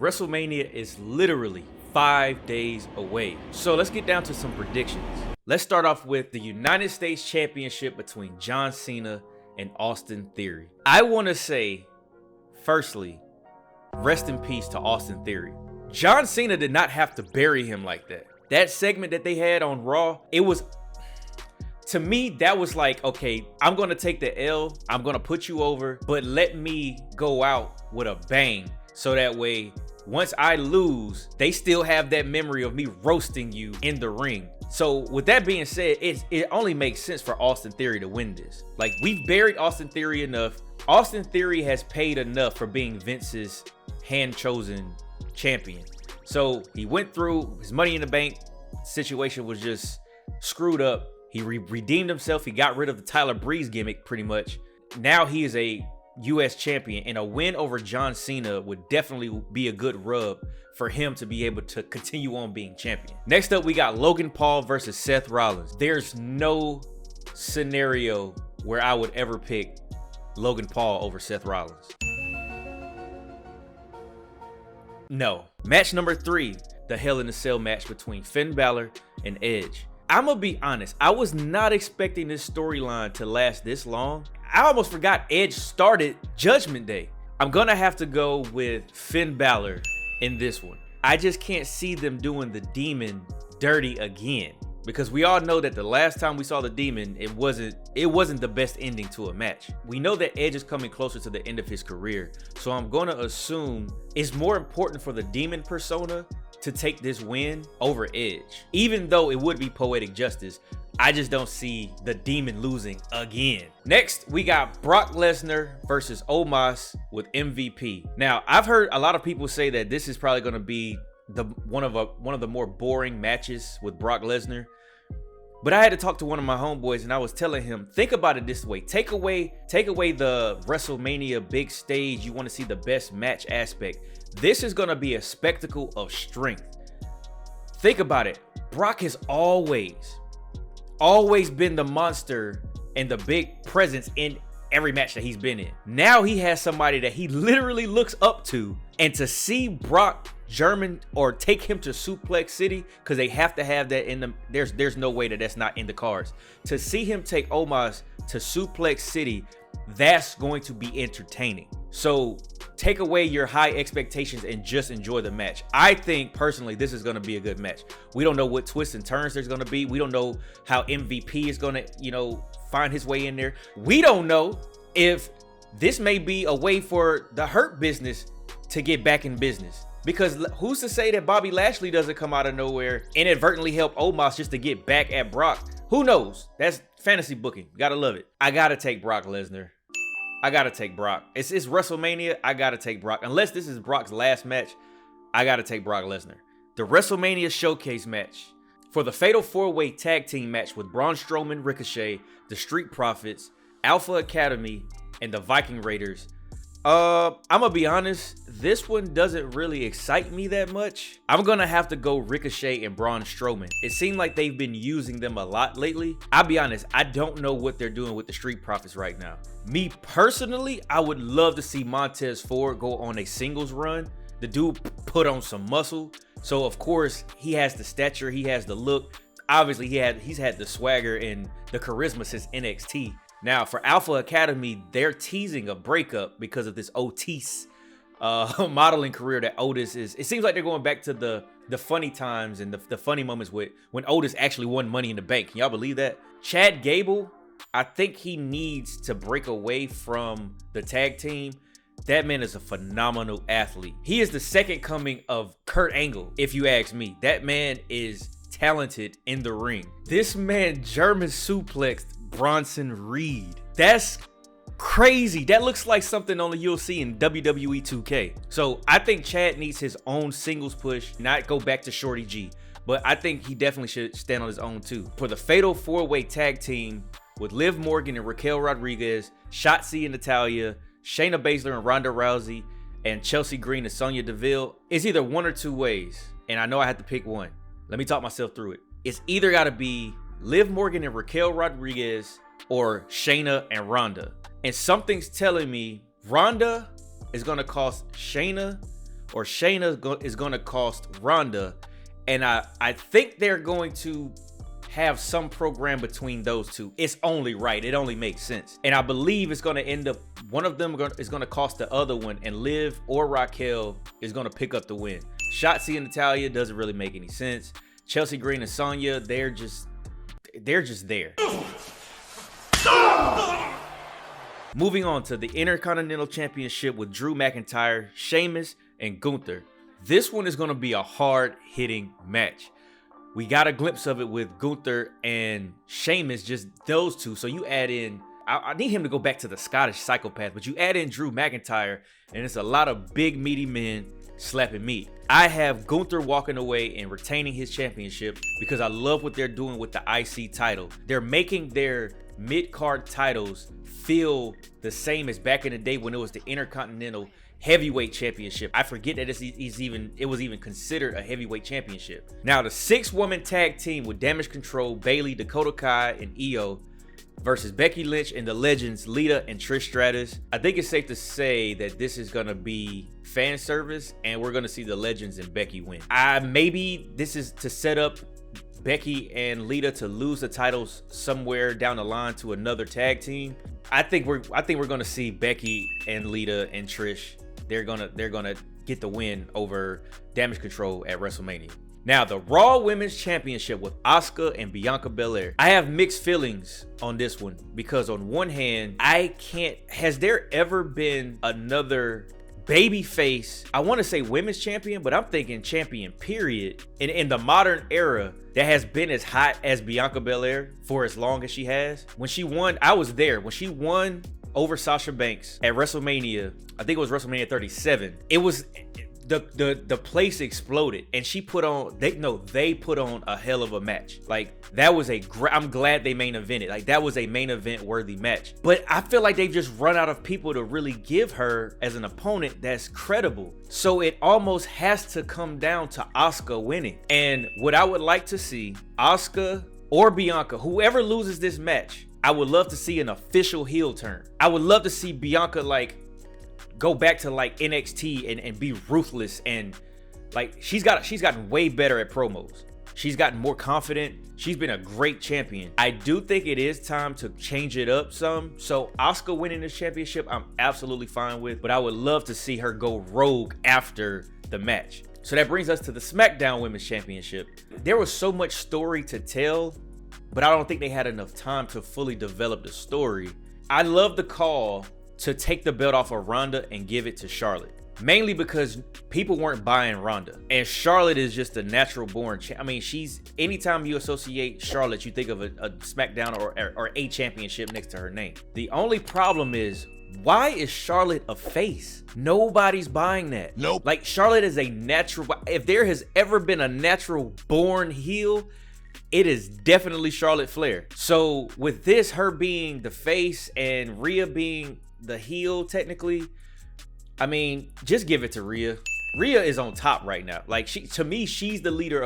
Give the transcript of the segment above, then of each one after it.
WrestleMania is literally 5 days away. So let's get down to some predictions. Let's start off with the United States Championship between John Cena and Austin Theory. I want to say, firstly, rest in peace to Austin Theory. John Cena did not have to bury him like that. That segment that they had on Raw, it was, to me, that was like, okay, I'm going to take the L, I'm going to put you over, but let me go out with a bang. So that way, once I lose, they still have that memory of me roasting you in the ring. So with that being said, it only makes sense for Austin Theory to win this. Like, we've buried Austin Theory enough. Austin Theory has paid enough for being Vince's hand-chosen champion. So he went through his Money in the Bank situation, was just screwed up. He redeemed himself. He got rid of the Tyler Breeze gimmick pretty much. Now he is a US champion, and a win over John Cena would definitely be a good rub for him to be able to continue on being champion. Next up, we got Logan Paul versus Seth Rollins. There's no scenario where I would ever pick Logan Paul over Seth Rollins. No. Match number 3, the Hell in a Cell match between Finn Balor and Edge. I'm gonna be honest, I was not expecting this storyline to last this long. I almost forgot Edge started Judgment Day. I'm gonna have to go with Finn Balor in this one. I just can't see them doing the Demon dirty again, because we all know that the last time we saw the Demon, it wasn't the best ending to a match. We know that Edge is coming closer to the end of his career, so I'm gonna assume it's more important for the Demon persona to take this win over Edge. Even though it would be poetic justice, I just don't see the Demon losing again. Next, we got Brock Lesnar versus OMOS with MVP. Now, I've heard a lot of people say that this is probably going to be one of the more boring matches with Brock Lesnar. But I had to talk to one of my homeboys, and I was telling him, think about it this way. Take away the WrestleMania big stage, you want to see the best match aspect. This is going to be a spectacle of strength. Think about it. Brock has always been the monster and the big presence in every match that he's been in. Now he has somebody that he literally looks up to, and to see Brock German or take him to Suplex City, because they have to have that in the, there's no way that that's not in the cards. To see him take Omos to Suplex City, that's going to be entertaining. So take away your high expectations and just enjoy the match. I think personally this is going to be a good match. We don't know what twists and turns there's going to be. We don't know how MVP is going to, find his way in there. We don't know if this may be a way for the Hurt Business to get back in business. Because who's to say that Bobby Lashley doesn't come out of nowhere, inadvertently help Omos just to get back at Brock? Who knows? That's fantasy booking. Gotta love it. I gotta take Brock Lesnar. I gotta take Brock. It's WrestleMania. I gotta take Brock. Unless this is Brock's last match, I gotta take Brock Lesnar. The WrestleMania Showcase match for the Fatal 4-Way Tag Team match with Braun Strowman, Ricochet, the Street Profits, Alpha Academy, and the Viking Raiders. I'm gonna be honest, this one doesn't really excite me that much. I'm gonna have to go Ricochet and Braun Strowman. It seemed like they've been using them a lot lately. I'll be honest, I don't know what they're doing with the Street Profits right now. Me personally, I would love to see Montez Ford go on a singles run. The dude put on some muscle. So of course, he has the stature, he has the look. Obviously, he's had the swagger and the charisma since NXT. Now, for Alpha Academy, they're teasing a breakup because of this Otis modeling career that Otis is. It seems like they're going back to the funny times and the funny moments with when Otis actually won Money in the Bank. Can y'all believe that? Chad Gable, I think he needs to break away from the tag team. That man is a phenomenal athlete. He is the second coming of Kurt Angle, if you ask me. That man is talented in the ring. This man German suplexed Bronson Reed. That's crazy. That looks like something only you'll see in WWE 2K. So I think Chad needs his own singles push, not go back to Shorty G. But I think he definitely should stand on his own too. For the Fatal 4-Way Tag Team with Liv Morgan and Raquel Rodriguez, Shotzi and Natalya, Shayna Baszler and Ronda Rousey, and Chelsea Green and Sonya Deville, it's either one or two ways. And I know I have to pick one. Let me talk myself through it. It's either got to be Liv Morgan and Raquel Rodriguez or Shayna and Ronda. And something's telling me Ronda is going to cost Shayna, or Shayna is going to cost Ronda. And I think they're going to have some program between those two. It's only right. It only makes sense. And I believe it's going to end up, one of them is going to cost the other one, and Liv or Raquel is going to pick up the win. Shotzi and Natalya doesn't really make any sense. Chelsea Green and Sonya, they're just there. Moving on to the Intercontinental Championship with Drew McIntyre, Sheamus, and Gunther. This one is going to be a hard-hitting match. We got a glimpse of it with Gunther and Sheamus, just those two. So you add in, I need him to go back to the Scottish psychopath, but you add in Drew McIntyre, and it's a lot of big, meaty men slapping meat. I have Gunther walking away and retaining his championship because I love what they're doing with the IC title. They're making their mid-card titles feel the same as back in the day when it was the Intercontinental Heavyweight Championship. I forget that it was even considered a heavyweight championship. Now, the 6-woman tag team with Damage Control, Bayley, Dakota Kai, and Io versus Becky Lynch and the Legends, Lita and Trish Stratus. I think it's safe to say that this is gonna be fan service, and we're gonna see the Legends and Becky win. Maybe this is to set up Becky and Lita to lose the titles somewhere down the line to another tag team. I think we're gonna see Becky and Lita and Trish. They're gonna get the win over Damage Control at WrestleMania. Now, the Raw Women's Championship with Asuka and Bianca Belair. I have mixed feelings on this one because on one hand, has there ever been another babyface, I want to say women's champion, but I'm thinking champion period, in the modern era that has been as hot as Bianca Belair for as long as she has? When she won, I was there. When she won over Sasha Banks at WrestleMania, I think it was WrestleMania 37, it was the place exploded, and they put on a hell of a match. Like, that was I'm glad they main evented. Like, that was a main event worthy match. But I feel like they've just run out of people to really give her as an opponent that's credible. So it almost has to come down to Asuka winning. And what I would like to see, Asuka or Bianca, whoever loses this match, I would love to see an official heel turn. I would love to see Bianca go back to NXT and be ruthless, and she's gotten way better at promos. She's gotten more confident. She's been a great champion. I do think it is time to change it up some. So Asuka winning this championship, I'm absolutely fine with, but I would love to see her go rogue after the match. So that brings us to the SmackDown Women's Championship. There was so much story to tell, but I don't think they had enough time to fully develop the story. I love the call to take the belt off of Ronda and give it to Charlotte, mainly because people weren't buying Ronda, and Charlotte is just a natural born anytime you associate Charlotte, you think of a SmackDown or a championship next to her name. The only problem is, why is Charlotte a face? Nobody's buying that. Nope. Charlotte is a natural, if there has ever been a natural born heel, it is definitely Charlotte Flair. So with this, her being the face and Rhea being the heel, technically, just give it to Rhea. Rhea is on top right now. To me, she's the leader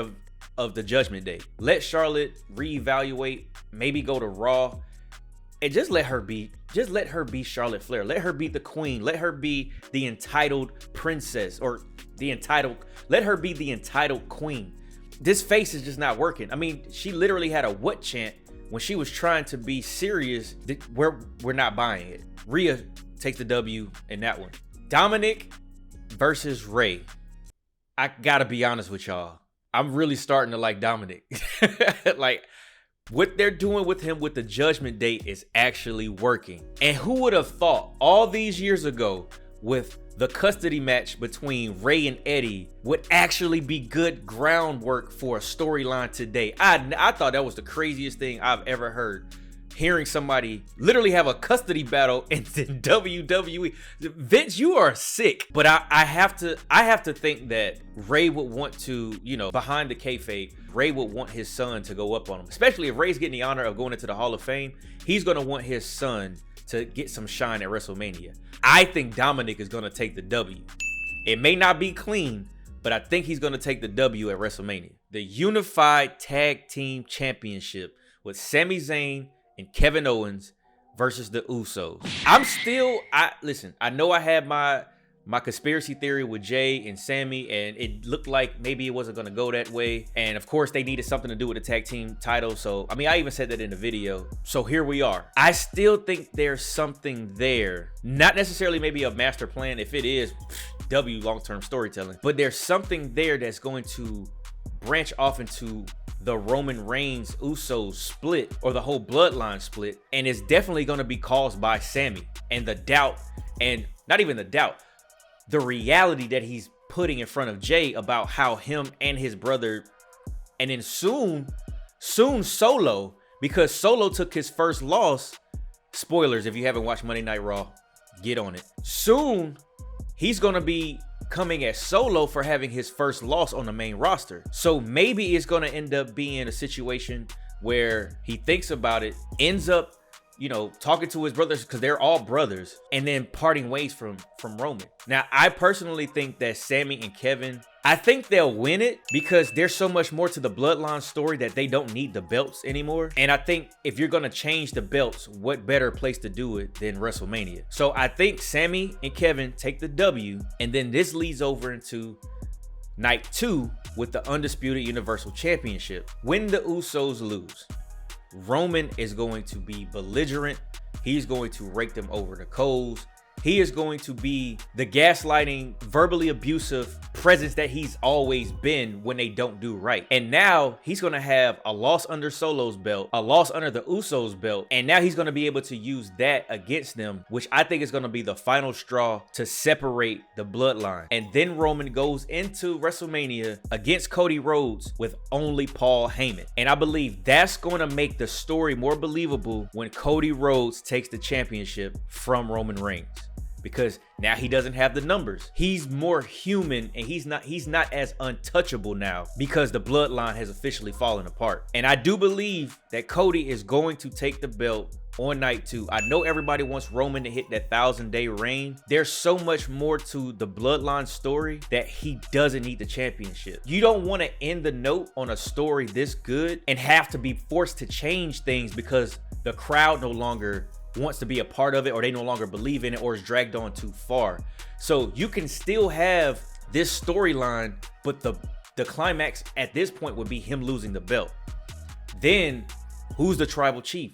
of the Judgment Day. Let Charlotte reevaluate, maybe go to Raw, and just let her be Charlotte Flair. Let her be the queen. Let her be the entitled princess, or let her be the entitled queen. This face is just not working. She literally had a what chant when she was trying to be serious. We're not buying it. Rhea takes the W in that one. Dominic versus Ray. I gotta be honest with y'all, I'm really starting to like Dominic. What they're doing with him with the Judgment Day is actually working. And who would have thought all these years ago, with the custody match between Ray and Eddie, would actually be good groundwork for a storyline today? I thought that was the craziest thing I've ever heard. Hearing somebody literally have a custody battle in WWE. Vince, you are sick. But I have to think that Ray would want to, behind the kayfabe, Ray would want his son to go up on him. Especially if Ray's getting the honor of going into the Hall of Fame, he's gonna want his son to get some shine at WrestleMania. I think Dominic is gonna take the W. It may not be clean, but I think he's gonna take the W at WrestleMania. The Unified Tag Team Championship with Sami Zayn and Kevin Owens versus the Usos. Listen, I know I had my my conspiracy theory with Jay and Sammy, and it looked like maybe it wasn't gonna go that way. And of course they needed something to do with the tag team title. So, I mean, I even said that in the video. So here we are. I still think there's something there. Not necessarily maybe a master plan. If it is, W long-term storytelling. But there's something there that's going to branch off into the Roman Reigns Usos split, or the whole bloodline split. And it's definitely gonna be caused by Sammy and the doubt, and not even the doubt, the reality that he's putting in front of Jay about how him and his brother, and then soon Solo, because Solo took his first loss. Spoilers, if you haven't watched Monday Night Raw, get on it. Soon, he's gonna be coming at Solo for having his first loss on the main roster. So maybe it's gonna end up being a situation where he thinks about it, ends up, you know, talking to his brothers, because they're all brothers, and then parting ways from Roman. Now, I personally think that Sammy and Kevin, I think they'll win it because there's so much more to the bloodline story that they don't need the belts anymore. And I think if you're gonna change the belts, what better place to do it than WrestleMania? So I think Sammy and Kevin take the W, and then this leads over into night 2 with the Undisputed Universal Championship. When the Usos lose, Roman is going to be belligerent. He's going to rake them over the coals. He is going to be the gaslighting, verbally abusive presence that he's always been when they don't do right. And now he's going to have a loss under Solo's belt, a loss under the Usos belt, and now he's going to be able to use that against them, which I think is going to be the final straw to separate the bloodline. And then Roman goes into WrestleMania against Cody Rhodes with only Paul Heyman. And I believe that's going to make the story more believable when Cody Rhodes takes the championship from Roman Reigns. Because now he doesn't have the numbers. He's more human, and he's not as untouchable now because the bloodline has officially fallen apart. And I do believe that Cody is going to take the belt on night 2. I know everybody wants Roman to hit that 1,000-day reign. There's so much more to the bloodline story that he doesn't need the championship. You don't want to end the note on a story this good and have to be forced to change things because the crowd no longer wants to be a part of it, or they no longer believe in it, or is dragged on too far. So you can still have this storyline, but the climax at this point would be him losing the belt. Then who's the tribal chief?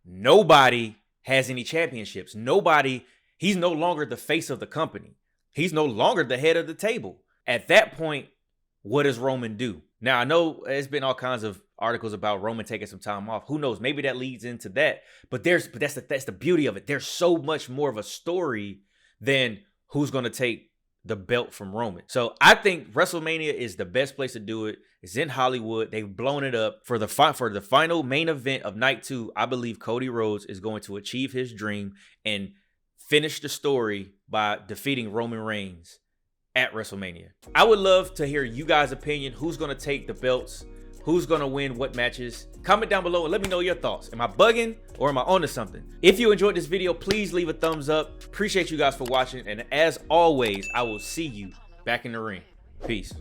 Nobody has any championships. Nobody. He's no longer the face of the company. He's no longer the head of the table. At that point, what does Roman do? Now, I know there's been all kinds of articles about Roman taking some time off. Who knows? Maybe that leads into that. But that's the beauty of it. There's so much more of a story than who's going to take the belt from Roman. So I think WrestleMania is the best place to do it. It's in Hollywood. They've blown it up. For the final main event of night 2, I believe Cody Rhodes is going to achieve his dream and finish the story by defeating Roman Reigns at WrestleMania. I would love to hear you guys' opinion. Who's going to take the belts? Who's going to win what matches? Comment down below and let me know your thoughts. Am I bugging or am I onto something? If you enjoyed this video, please leave a thumbs up. Appreciate you guys for watching. And as always, I will see you back in the ring. Peace.